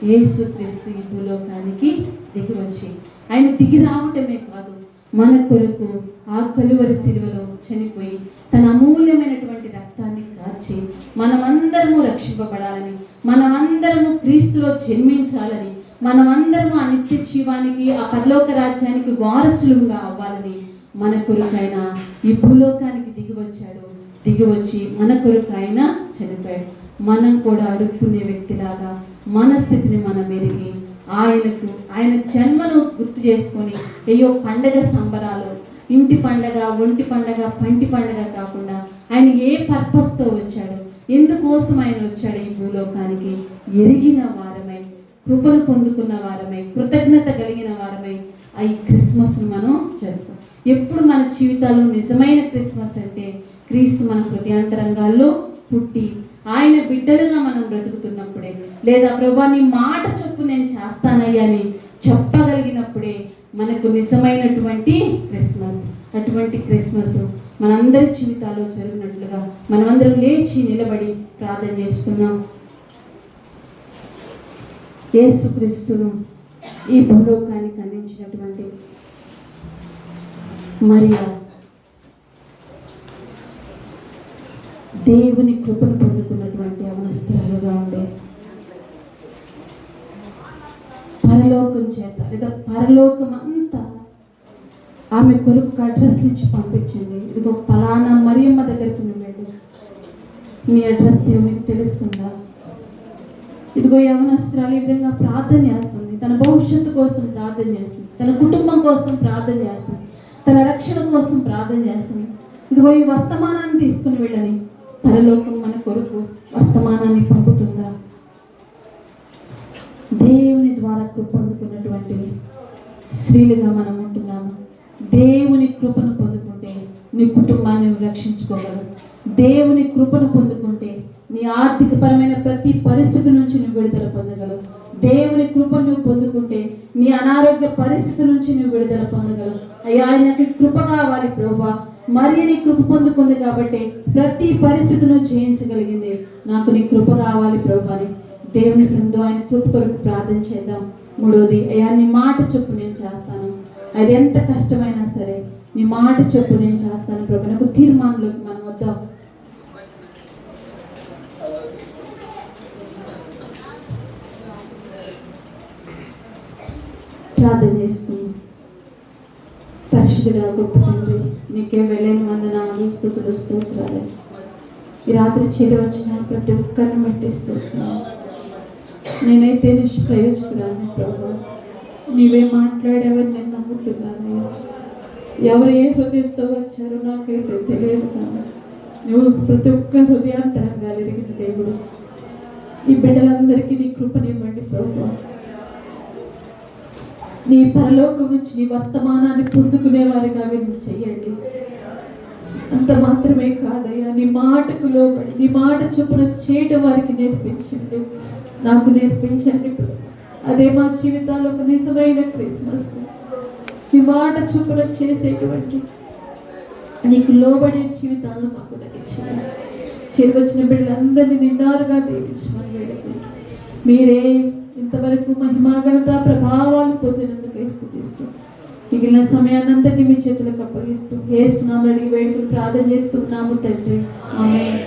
యేసుక్రీస్తు ఈ భూలోకానికి దిగి వచ్చి, ఆయన దిగి రావటమే కాదు, మన కొరకు ఆ కలువరి శిలువలో చనిపోయి తన అమూల్యమైనటువంటి రక్తాన్ని కార్చి మనమందరము రక్షింపబడాలని, మనమందరము క్రీస్తులో జన్మించాలని, మనమందరము ఆ నిత్య జీవానికి, ఆ పరలోక రాజ్యానికి వారసులుగా అవ్వాలని మన కొరకు ఆయన ఈ భూలోకానికి దిగి వచ్చాడు. దిగి వచ్చి మన కొరకు ఆయన చనిపోయాడు. మనం కూడా అడుక్కునే వ్యక్తిలాగా మన స్థితిని మనం ఎరిగి ఆయన జన్మను గుర్తు చేసుకొని, అయ్యో పండగ సంబరాలు, ఇంటి పండగ, ఒంటి పండగ, పంటి పండగ కాకుండా ఆయన ఏ పర్పస్తో వచ్చాడు, ఎందుకోసం ఆయన వచ్చాడు ఈ భూలోకానికి ఎరిగిన వారమై, కృపను పొందుకున్న వారమై, కృతజ్ఞత కలిగిన వారమై ఈ క్రిస్మస్ను మనం జరుపుతాం. ఎప్పుడు మన జీవితాల్లో నిజమైన క్రిస్మస్ అంటే క్రీస్తు మన హృదయాంతరంగాల్లో పుట్టి ఆయన బిడ్డలుగా మనం బ్రతుకుతున్నప్పుడే, లేదా ప్రభువా నీ మాట చొప్పు నేను చేస్తానయ్యా అని చెప్పగలిగినప్పుడే మనకు నిజమైనటువంటి క్రిస్మస్. అటువంటి క్రిస్మస్ మనందరి జీవితాల్లో జరిగినట్లుగా మనమందరం లేచి నిలబడి ప్రార్థన చేసుకున్నాం. యేసుక్రీస్తును ఈ భూలోకానికి అందించినటువంటి మరియా దేవుని కృపను పొందుకున్నటువంటి అవనస్తురాలుగా ఉండే, పరలోకం చేత లేదా పరలోకం అంతా ఆమె కొరకు అడ్రస్ ఇచ్చి పంపించింది. ఇదిగో ఫలానా మరియమ్మ దగ్గరికి నువ్వు వెళ్ళు, నీ అడ్రస్ దేవునికి తెలుస్తుందా? ఇదిగో యవనస్తురాలు ఈ విధంగా ప్రార్థన చేస్తుంది, తన భవిష్యత్తు కోసం ప్రార్థన చేస్తుంది, తన కుటుంబం కోసం ప్రార్థన చేస్తుంది, తన రక్షణ కోసం ప్రార్థన చేస్తుంది. ఇదిగో ఈ వర్తమానాన్ని తీసుకుని వెళ్ళని పరలోకం మన కొరకు వర్తమానాన్ని పంపుతుందా? దేవుని ద్వారా కృప పొందుకున్నటువంటి స్త్రీలుగా మనం ఉంటున్నాము. దేవుని కృపను పొందుకుంటే నీ కుటుంబాన్ని రక్షించుకోగలవు. దేవుని కృపను పొందుకుంటే నీ ఆర్థికపరమైన ప్రతి పరిస్థితి నుంచి నువ్వు విడుదల పొందగలవు. దేవుని కృపను నువ్వు పొందుకుంటే నీ అనారోగ్య పరిస్థితి నుంచి నువ్వు విడుదల పొందగలవు. అయ్యా ఆయనకి కృప కావాలి ప్రభువా, మరి నీ కృప పొందుకుంది కాబట్టి ప్రతి పరిస్థితిను జయించగలిగింది. నాకు నీ కృప కావాలి ప్రభువా అని దేవుని సందు ఆయన కృప కొరకు ప్రార్థన చేద్దాం. మూడోది, అయ్యా నీ మాట చొప్పు నేను చేస్తాను, అది ఎంత కష్టమైనా సరే నీ మాట చొప్పు నేను చేస్తాను ప్రభు. నాకు తీర్మానంలోకి మనం వద్దాం. ప్రార్థన చేసుకుని, పరిశుద్ధుడా గొప్ప తండ్రి నీకే వెళ్ళని వందనాలు, స్తుతులు, స్తోత్రాలు. ఈ రాత్రి చేరి వచ్చిన ప్రతి ఒక్కరిని మట్టిస్తున్నాను. నేనైతే నిష్ప్రయోజకురాను ప్రభు, నీవే మాట్లాడేవని నేను నమ్ముతున్నాను. ఎవరు ఏ హృదయంతో వచ్చారో నాకైతే తెలియదు కానీ నువ్వు ప్రతి ఒక్క హృదయాంతరంగా ఎరిగిన దేవుడు. ఈ బిడ్డలందరికీ నీ కృపనివ్వండి ప్రభు. నీ పరలోకం నుంచి నీ వర్తమానాన్ని పొందుకునే వారిగా మీరు చెయ్యండి. అంత మాత్రమే కాదయ్యా, నీ మాటకు లోబడి నీ మాట చొప్పున చేయడం వారికి నేర్పించండి, నాకు నేర్పించండి. అదే మా జీవితాల్లో ఒక నిజమైన క్రిస్మస్. నీ మాట చొప్పున చేసేటువంటి నీకు లోబడే జీవితాలను మాకు దయచేయండి. చేరువచ్చిన బిడ్డలందరినీ నిండారుగా దీవించమని వేడుకుంటున్నాను. మీరే ఇంతవరకు మహిమాఘనత ప్రభావాలు పొందినందుకు స్తుతిస్తూ మిగిలిన సమయాన్నంతటిని మీ చేతులకు అప్పగిస్తూ యేసు నామములో అడిగి వేడుకలు ప్రార్థన చేస్తున్నాము తండ్రి. ఆమేన్.